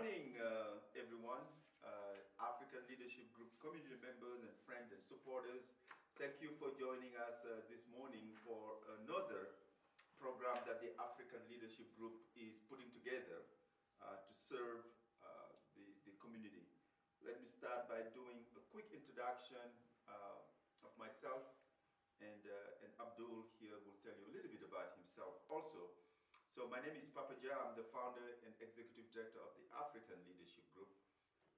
morning, everyone. African Leadership Group community members and friends and supporters. Thank you for joining us this morning for another program that the African Leadership Group is putting together to serve the community. Let me start by doing a quick introduction of myself, and Abdul here will tell you a little bit about himself also. So my name is Papa Jah. I'm the founder and executive director of the African Leadership Group.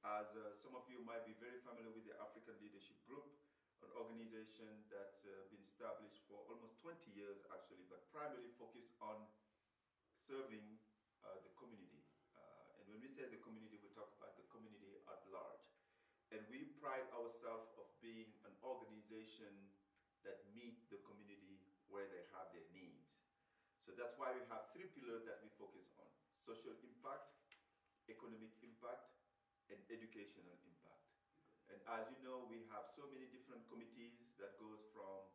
As some of you might be very familiar with the African Leadership Group, an organization that's been established for almost 20 years actually, but primarily focused on serving the community. And when we say the community, we talk about the community at large. And we pride ourselves of being an organization that meet the community where they have their needs. So that's why we have three pillars that we focus on: social impact, economic impact, and educational impact. And as you know, we have so many different committees that goes from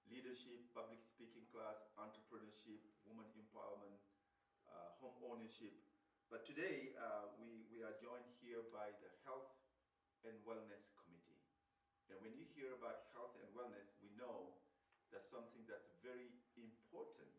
leadership, public speaking class, entrepreneurship, women empowerment, home ownership. But today, we are joined here by the Health and Wellness Committee. And when you hear about health and wellness, we know that's something that's very important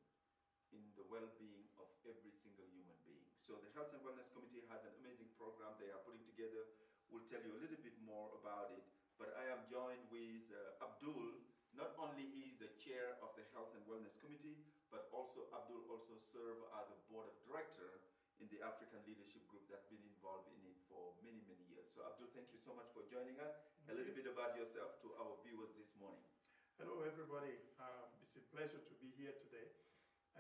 in the well-being of every single human being. So the Health and Wellness Committee has an amazing program they are putting together. We'll tell you a little bit more about it. But I am joined with Abdul. Not only he is the chair of the Health and Wellness Committee, but also Abdul also serves as the board of director in the African Leadership Group that's been involved in it for many, many years. So Abdul, thank you so much for joining us. A little bit about yourself to our viewers this morning. Hello everybody, it's a pleasure to be here today,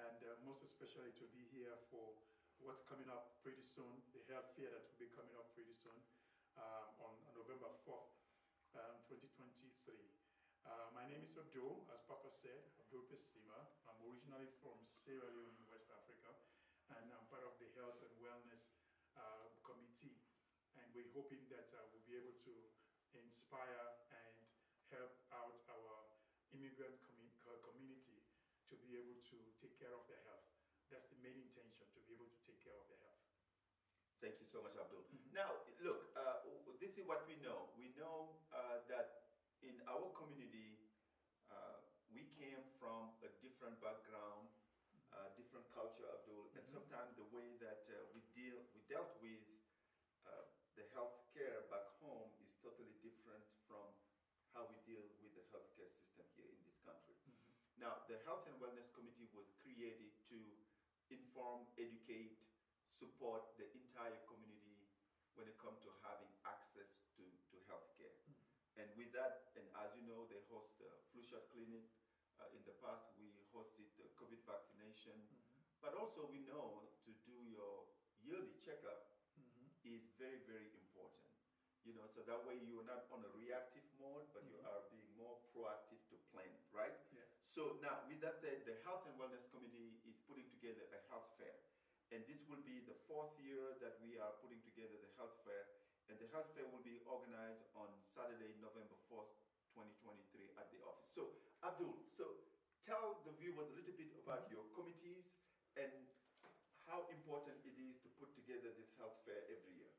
and most especially to be here for what's coming up pretty soon, the health fair that will be coming up pretty soon on November 4th, 2023. My name is Abdul, as Papa said, Abdul Pesima. I'm originally from Sierra Leone in West Africa, and I'm part of the Health and Wellness Committee. And we're hoping that we'll be able to inspire and help out our immigrant community to be able to take care of their health. That's the main intention, to be able to take care of their health. Thank you so much, Abdul. Now, look, this is what we know. We know that in our community, we came from a different background, different culture, Abdul, and sometimes the way that we dealt with the health care back home is totally different from how we deal with the healthcare system here in this country. Now, the Health and Wellness Committee was created to inform, educate, support the entire community when it comes to having access to healthcare. And with that, and as you know, they host a flu shot clinic. In the past, we hosted COVID vaccination. But also we know to do your yearly checkup is very, very important. You know, so that way you are not on a reactive mode, but you are being more proactive to plan it, right? Yeah. So now, with that said, the Health and Wellness Committee is putting together a health fair. And this will be the 4th year that we are putting together the health fair. And the health fair will be organized on Saturday, November 4th, 2023 at the office. So, Abdul, so tell the viewers a little bit about your committees and how important it is to put together this health fair every year.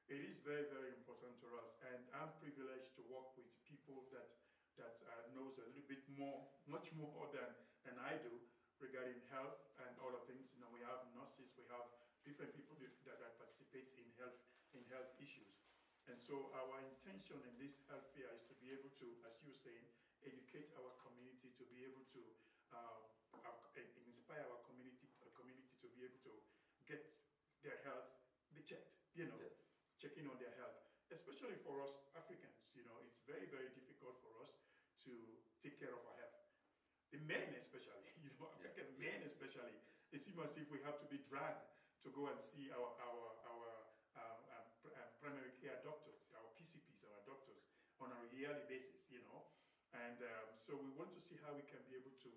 It is very, very important to us, and I'm privileged to work with people that knows a little bit more, much more than I do regarding health and other things. You know, we have nurses, we have different people that participate in health issues. And so our intention in this health fair is to be able to, as you were saying, educate our community, to be able to inspire our community to be able to get their health checked, you know. Yes. Checking on their health, especially for us Africans. You know, it's very, very difficult for us to take care of our health. The men especially, you know, African men especially, it seems as if we have to be dragged to go and see our primary care doctors, our PCPs, our doctors, on a yearly basis, you know. And so we want to see how we can be able to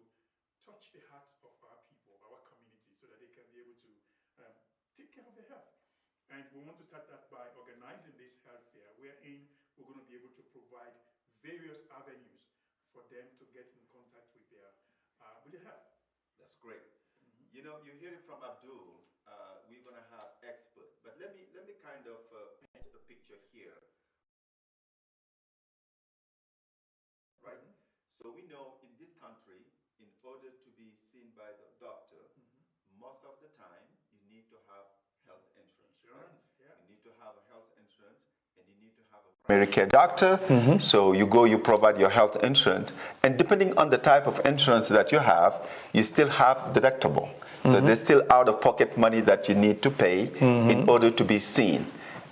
touch the hearts of our people, our community, so that they can be able to take care of their health. And we want to start that by organizing this health fair, wherein we're going to be able to provide various avenues for them to get in contact with their health. That's great. You know, you hear it from Abdul. We're going to have experts, but let me kind So we know in this country, in order to be seen by the doctor, most of the time you need to have health insurance. Right? Yeah. You need to have a health insurance, and you need to have a primary care doctor. So you go, you provide your health insurance, and depending on the type of insurance that you have, you still have deductible. So there's still out-of-pocket money that you need to pay in order to be seen.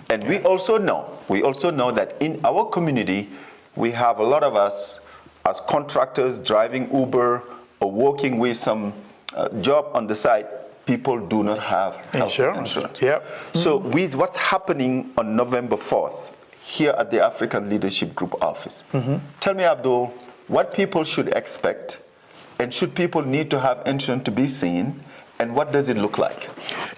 And we also know that in our community, we have a lot of us as contractors driving Uber or working with some job on the side. People do not have health insurance. Yep. So with what's happening on November 4th here at the African Leadership Group office, tell me, Abdul, what people should expect, and should people need to have insurance to be seen, and what does it look like?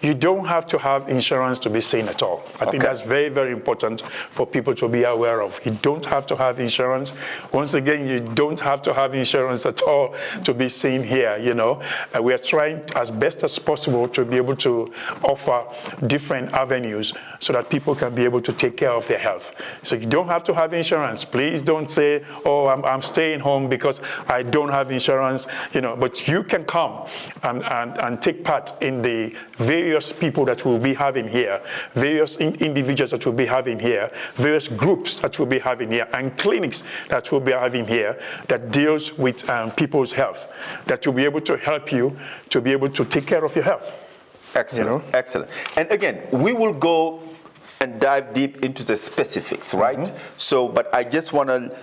You don't have to have insurance to be seen at all. I think that's very, very important for people to be aware of. You don't have to have insurance. Once again, you don't have to have insurance at all to be seen here, you know. We are trying as best as possible to be able to offer different avenues so that people can be able to take care of their health. So you don't have to have insurance. Please don't say, oh, I'm staying home because I don't have insurance, you know, but you can come and take part in the various people that we'll be having here, various individuals that we'll be having here, various groups that we'll be having here, and clinics that we'll be having here that deals with people's health, that will be able to help you to be able to take care of your health. Excellent, you know? Excellent. And again, we will go and dive deep into the specifics, right? So, but I just want to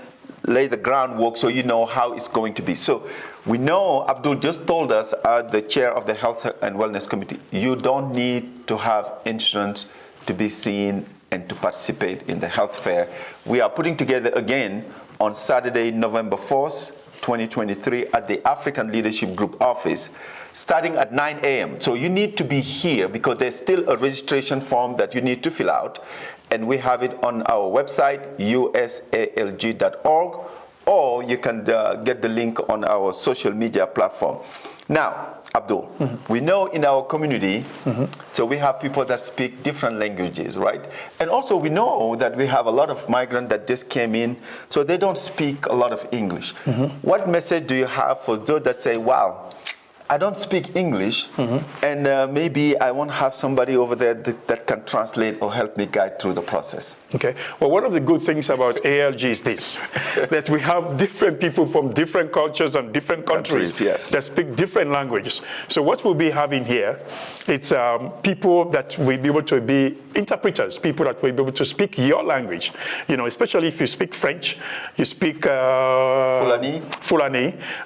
lay the groundwork so you know how it's going to be. So we know, Abdul just told us, the chair of the Health and Wellness Committee, you don't need to have insurance to be seen and to participate in the health fair. We are putting together again on Saturday, November 4th, 2023 at the African Leadership Group office, starting at 9 a.m. So you need to be here because there's still a registration form that you need to fill out. And we have it on our website, usalg.org, or you can get the link on our social media platform. Now, Abdul, we know in our community, so we have people that speak different languages, right? And also we know that we have a lot of migrants that just came in, so they don't speak a lot of English. What message do you have for those that say, wow, I don't speak English, and maybe I won't have somebody over there that can translate or help me guide through the process? Okay. Well, one of the good things about ALG is this, that we have different people from different cultures and different countries that speak different languages. So what we'll be having here, it's people that will be able to be interpreters, people that will be able to speak your language. You know, especially if you speak French, you speak Fulani,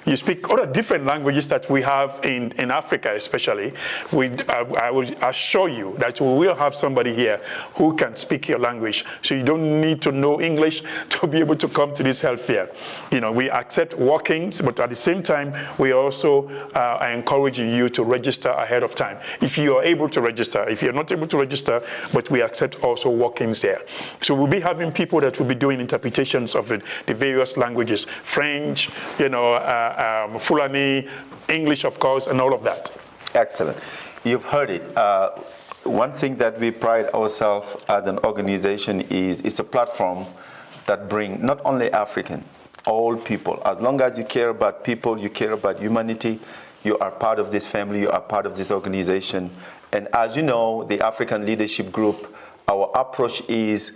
you speak other different languages that we have in Africa especially. I will assure you that we will have somebody here who can speak your language. So you don't need to know English to be able to come to this health fair. You know, we accept walk-ins, but at the same time, we also are encouraging you to register ahead of time. If you are able to register, if you're not able to register, but we accept also walk-ins there. So we'll be having people that will be doing interpretations of the various languages, French, you know, Fulani, English, of course, and all of that. Excellent. You've heard it. One thing that we pride ourselves as an organization is it's a platform that brings not only African, all people. As long as you care about people, you care about humanity, you are part of this family, you are part of this organization. And as you know, the African Leadership Group, our approach is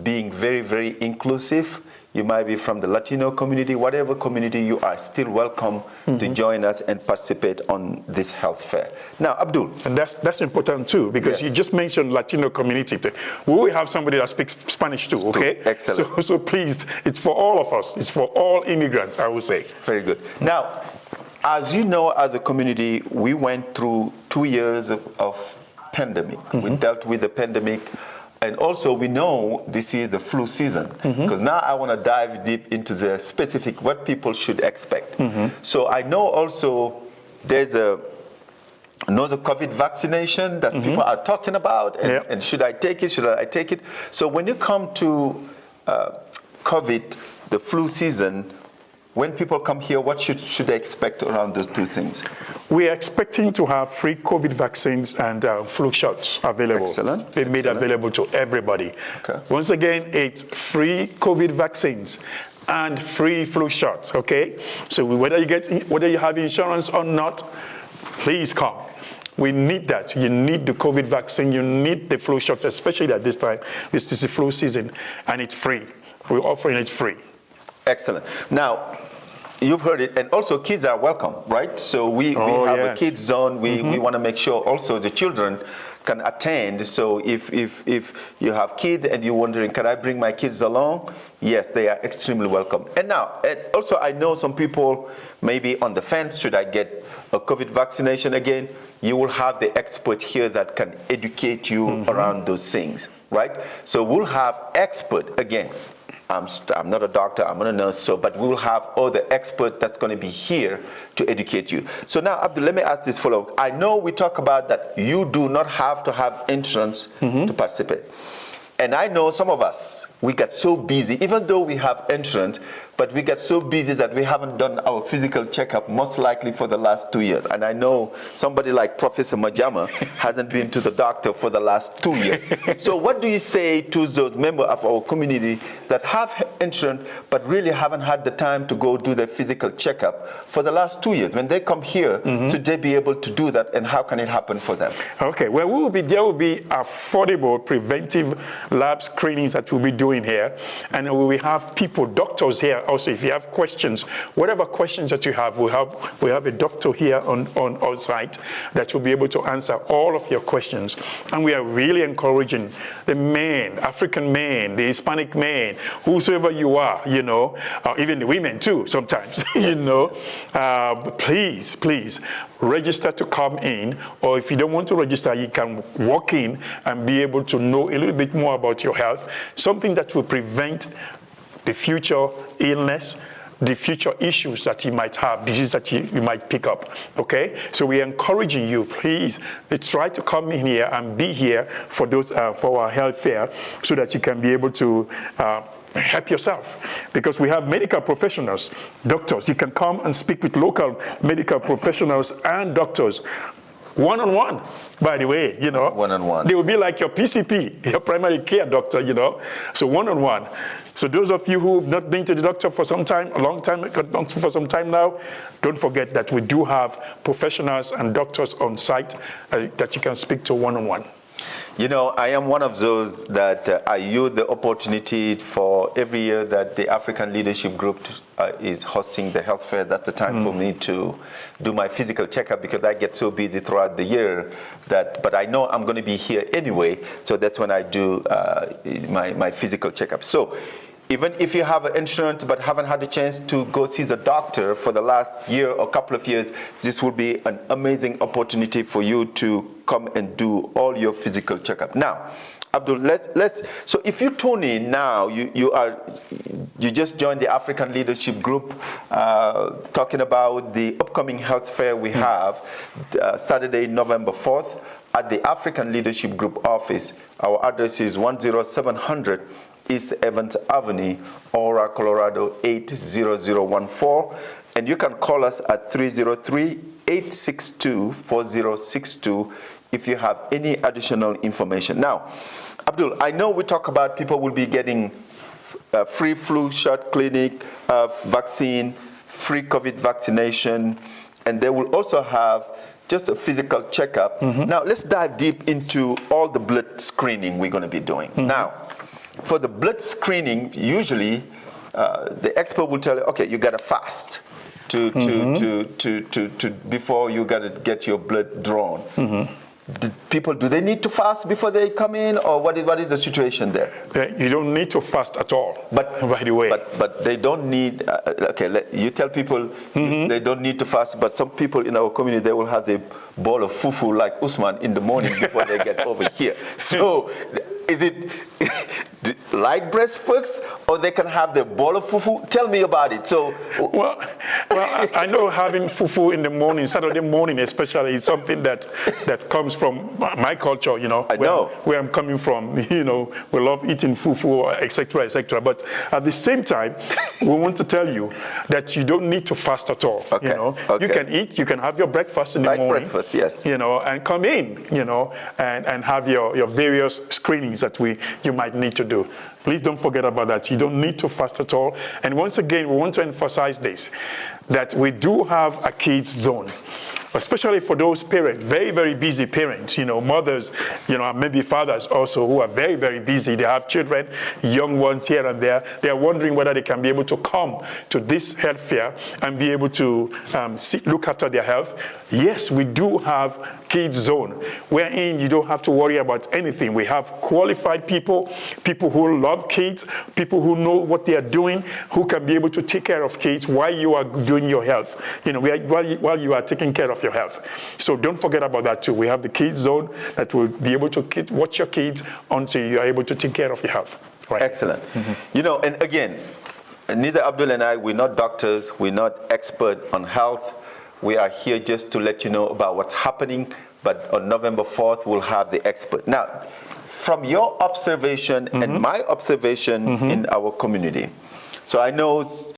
being very, very inclusive. You might be from the Latino community, whatever community you are, still welcome to join us and participate on this health fair. Now, Abdul. And that's important too, because you just mentioned Latino community. We will have somebody that speaks Spanish too, okay? Excellent. So please, it's for all of us. It's for all immigrants, I would say. Very good. Now, as you know, as a community, we went through 2 years of pandemic. We dealt with the pandemic. And also, we know this is the flu season, because now I want to dive deep into the specific, what people should expect. So I know also there's another COVID vaccination that people are talking about, and should I take it, should I take it? So when you come to COVID, the flu season, when people come here, what should they expect around those two things? We are expecting to have free COVID vaccines and flu shots available. Excellent. They're made available to everybody. Okay. Once again, it's free COVID vaccines and free flu shots, okay? So whether you have insurance or not, please come. We need that. You need the COVID vaccine. You need the flu shot, especially at this time. This is the flu season, and it's free. We're offering it free. Excellent. Now, you've heard it, and also kids are welcome, right? So we have a kids zone. We want to make sure also the children can attend. So if you have kids and you're wondering, can I bring my kids along? Yes, they are extremely welcome. And now, also I know some people may be on the fence, should I get a COVID vaccination again? You will have the expert here that can educate you around those things, right? So we'll have expert, again, I'm not a doctor, I'm not a nurse, but we will have all the expert that's going to be here to educate you. So now, Abdul, let me ask this follow-up. I know we talk about that you do not have to have insurance to participate. And I know some of us, we get so busy, even though we have insurance, but we get so busy that we haven't done our physical checkup most likely for the last 2 years. And I know somebody like Professor Majama hasn't been to the doctor for the last 2 years. So what do you say to those members of our community that have insurance but really haven't had the time to go do their physical checkup for the last 2 years? When they come here, should they be able to do that, and how can it happen for them? Okay, well, there will be affordable preventive lab screenings that we'll be doing here. And we will have people, doctors here also. If you have questions, whatever questions that you have, we have a doctor here on site that will be able to answer all of your questions. And we are really encouraging the men, African men, the Hispanic men, whosoever you are, you know, even the women too sometimes, you know, please register to come in, or if you don't want to register, you can walk in and be able to know a little bit more about your health, something that will prevent the future illness, the future issues that you might have, diseases that you might pick up, okay? So we're encouraging you, please, try to come in here and be here for our health fair so that you can be able to help yourself, because we have medical professionals, doctors. You can come and speak with local medical professionals and doctors one-on-one, by the way, you know. One-on-one. They will be like your PCP, your primary care doctor, you know. So one-on-one. So those of you who have not been to the doctor for some time, for some time now, don't forget that we do have professionals and doctors on site that you can speak to one-on-one. You know, I am one of those that I use the opportunity for every year that the African Leadership Group is hosting the health fair. That's the time for me to do my physical checkup, because I get so busy throughout the year but I know I'm going to be here anyway, so that's when I do my physical checkup. So even if you have insurance but haven't had a chance to go see the doctor for the last year or couple of years, this will be an amazing opportunity for you to come and do all your physical checkup. Now, Abdul, so if you tune in now, you just joined the African Leadership Group, talking about the upcoming health fair we have Saturday, November 4th at the African Leadership Group office. Our address is 10700 East Evans Avenue, Aura, Colorado 80014, and you can call us at 303-862-4062 if you have any additional information. Now, Abdul, I know we talk about people will be getting free flu shot clinic, vaccine, free COVID vaccination, and they will also have just a physical checkup. Now, let's dive deep into all the blood screening we're going to be doing. Now, for the blood screening, usually the expert will tell you, okay, you got to fast before you got to get your blood drawn. Do they need to fast before they come in, or what is the situation there? You don't need to fast at all, but by the way. But they don't need, you tell people they don't need to fast, but some people in our community, they will have the bowl of fufu like Usman in the morning before they get over here. So is it light breast folks, or they can have the bowl of fufu? Tell me about it. So, well, I know having fufu in the morning, Saturday morning especially, is something that comes from my culture, you know. Where I'm coming from, you know, we love eating fufu, etc., etc. But at the same time, we want to tell you that you don't need to fast at all. Okay. You know, you can eat, you can have your breakfast in the morning. Breakfast, yes. You know, and come in, you know, and have your various screenings that you might need to do. Please don't forget about that. You don't need to fast at all. And once again, we want to emphasize this, that we do have a kids zone, especially for those parents, very, very busy parents, mothers, maybe fathers also who are very, very busy. They have children, young ones here and there. They are wondering whether they can be able to come to this health fair and be able to look after their health. Yes, we do have kids zone, wherein you don't have to worry about anything. We have qualified people, people who love kids, people who know what they are doing, who can be able to take care of kids while you are doing your health, while you are taking care of your health. So don't forget about that too. We have the kids zone that will be able to watch your kids until you are able to take care of your health. Right. Excellent. And again, neither Abdul and I, we're not doctors, we're not expert on health. We are here just to let you know about what's happening, but on November 4th, we'll have the expert. Now, from your observation and my observation in our community, so I know